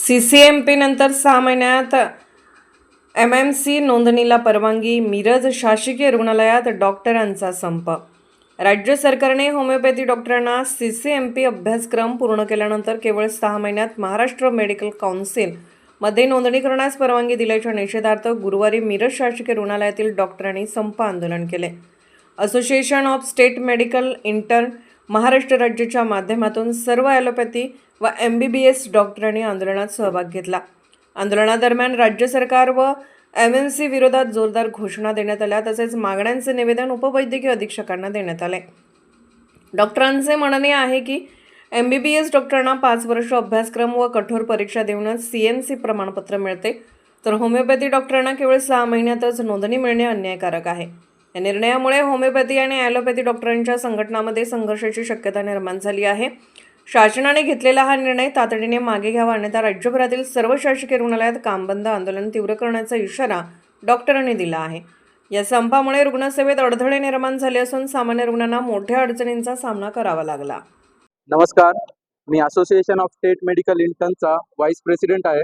CCMP नंतर 6 महिन्यात MMC नोंदणीला परवानगी. मिरज शासकीय रुग्णालयात डॉक्टरांचा संप. राज्य सरकारने होमिओपॅथी डॉक्टरांना CCMP अभ्यासक्रम पूर्ण केल्यानंतर केवळ 6 महिन्यात महाराष्ट्र मेडिकल काउन्सिल मध्ये नोंदणी करण्यास परवानगी दिल्याच्या निषेधार्थ गुरुवारी मिरज शासकीय रुग्णालयातील डॉक्टरांनी संप आंदोलन केले. Association of state medical intern Maharashtra राज्याच्या माध्यमातून सर्व ॲलोपॅथी व MBBS डॉक्टरांनी आंदोलनात सहभाग घेतला. आंदोलनादरम्यान राज्य सरकार व MNC विरोधात जोरदार घोषणा देण्यात आल्या. तसेच मागण्यांचे निवेदन उपवैद्यकीय अधीक्षकांना देण्यात आले. डॉक्टरांचे म्हणणे आहे की MBBS डॉक्टरांना 5 वर्ष अभ्यासक्रम व कठोर परीक्षा देऊनच CMC प्रमाणपत्र मिळते, तर होमिओपॅथी डॉक्टरांना केवळ 6 महिन्यातच नोंदणी मिळणे अन्यायकारक आहे. या निर्णयामुळे होमिओपॅथी आणि ॲलोपॅथी डॉक्टरांच्या संघटनांमध्ये संघर्षाची शक्यता निर्माण झाली आहे. शासनाने घेतलेला हा निर्णय तातडीने मागे घ्यावा, अन्यथा राज्यभरातील सर्व शासकीय रुग्णालयात कामबंद आंदोलन तीव्र करण्याचा इशारा डॉक्टरांनी दिला आहे. या संपामुळे रुग्णसेवेत अडथळे निर्माण झाले असून सामान्य रुग्णांना मोठ्या अडचणींचा सामना करावा लागला. नमस्कार, मी असोसिएशन ऑफ स्टेट मेडिकल इंटर्नचा व्हाईस प्रेसिडेंट आहे.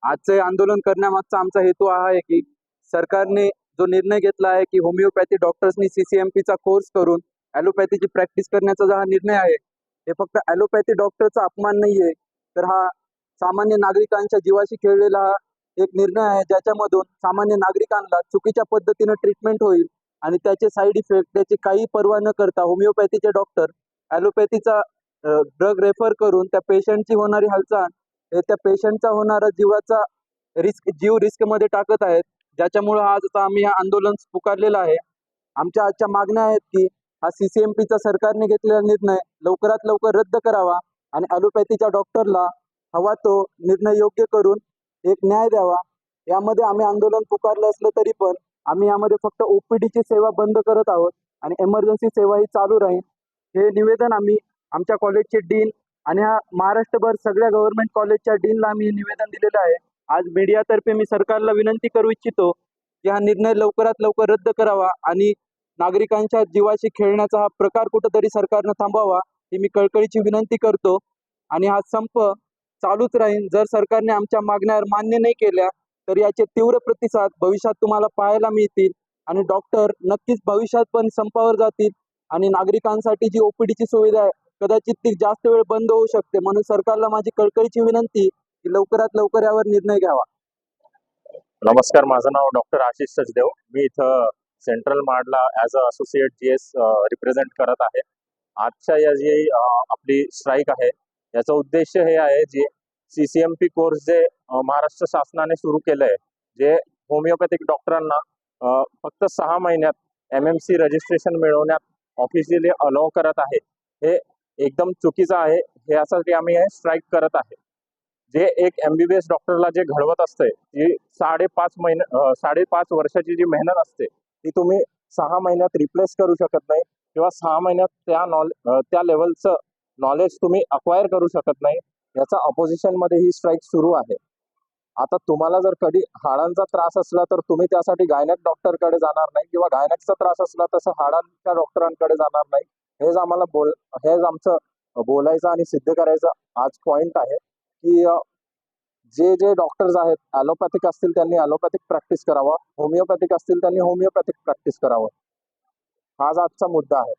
आजचे आंदोलन करण्यामागचा आमचा हेतू हा आहे की सरकारने जो निर्णय घेतला आहे की होमिओपॅथी डॉक्टर्सनी CCMPचा कोर्स करून ॲलोपॅथीची प्रॅक्टिस करण्याचा जो हा निर्णय आहे, हे फक्त ॲलोपॅथी डॉक्टरचा अपमान नाही आहे, तर हा सामान्य नागरिकांच्या जीवाशी खेळलेला हा एक निर्णय आहे, ज्याच्यामधून सामान्य नागरिकांना चुकीच्या पद्धतीनं ट्रीटमेंट होईल आणि त्याचे साईड इफेक्ट त्याची काही पर्वा न करता होमिओपॅथीचे डॉक्टर ॲलोपॅथीचा ड्रग रेफर करून त्या पेशंटची होणारी हालचाल हे त्या पेशंटचा होणारा जीवाचा जीव रिस्कमध्ये टाकत आहेत, ज्याच्यामुळं आज आम्ही हा आंदोलन पुकारलेलं आहे. आमच्या आजच्या मागण्या आहेत की हा CCMPचा सरकारने घेतलेला निर्णय लवकरात लवकर रद्द करावा आणि ॲलोपॅथीच्या डॉक्टरला हवा तो निर्णय योग्य करून एक न्याय द्यावा. यामध्ये आम्ही आंदोलन पुकारलं असलं तरी पण आम्ही यामध्ये फक्त OPDची सेवा बंद करत आहोत आणि एमर्जन्सी सेवा ही चालू राहील. हे निवेदन आम्ही आमच्या कॉलेजचे डीन आणि हा महाराष्ट्रभर सगळ्या गव्हर्नमेंट कॉलेजच्या डीनला आम्ही निवेदन दिलेलं आहे. आज मीडियातर्फे मी सरकारला विनंती करू इच्छितो की हा निर्णय लवकरात लवकर रद्द करावा आणि नागरिकांच्या जीवाशी खेळण्याचा हा प्रकार कुठंतरी सरकारनं थांबवावा, ही मी कळकळीची विनंती करतो. आणि हा संप चालूच राहील. जर सरकारने आमच्या मागण्या मान्य नाही केल्या तर याचे तीव्र प्रतिसाद भविष्यात तुम्हाला पाहायला मिळतील आणि डॉक्टर नक्कीच भविष्यात पण संपावर जातील आणि नागरिकांसाठी जी OPDची सुविधा आहे कदाचित ती जास्त वेळ बंद होऊ शकते. म्हणून सरकारला माझी कळकळीची विनंती की लवकरात लवकर यावर निर्णय घ्यावा. नमस्कार, माझं नाव डॉक्टर आशिष सचदेव. मी इथं सेंट्रल मार्डला as a associate GS represent करत आहे. आजच्या या जी आपली स्ट्राईक आहे याचा उद्देश हे आहे, जे CCMP कोर्स जे महाराष्ट्र शासनाने सुरू केलं आहे, जे होमिओपॅथिक डॉक्टरांना फक्त 6 महिन्यात MMC रजिस्ट्रेशन मिळवण्यात ऑफिशियली अलाव करत आहे, हे एकदम चुकीचं आहे. यासाठी आम्ही हे स्ट्राईक करत आहे. जे एक MBBS डॉक्टरला जे घडवत असते ती 5.5 वर्षाची जी मेहनत असते ती तुम्ही 6 महिन्यात रिप्लेस करू शकत नाही किंवा 6 महिन्यात त्या लेवलचं नॉलेज तुम्ही अक्वायर करू शकत नाही. याचा ऑपोजिशनमध्ये ही स्ट्राईक सुरू आहे. आता तुम्हाला जर कधी हाडांचा त्रास असला तर तुम्ही त्यासाठी गायनॅक डॉक्टरकडे जाणार नाही किंवा गायनॅकचा त्रास असला तसं हाडांच्या डॉक्टरांकडे जाणार नाही. हेच आमचं बोलायचं आणि सिद्ध करायचं आज पॉईंट आहे की जे डॉक्टर्स आहेत ॲलोपॅथिक असतील त्यांनी ॲलोपॅथिक प्रॅक्टिस करावा, होमिओपॅथिक असतील त्यांनी होमिओपॅथिक प्रॅक्टिस करावं. हाच आजचा मुद्दा आहे.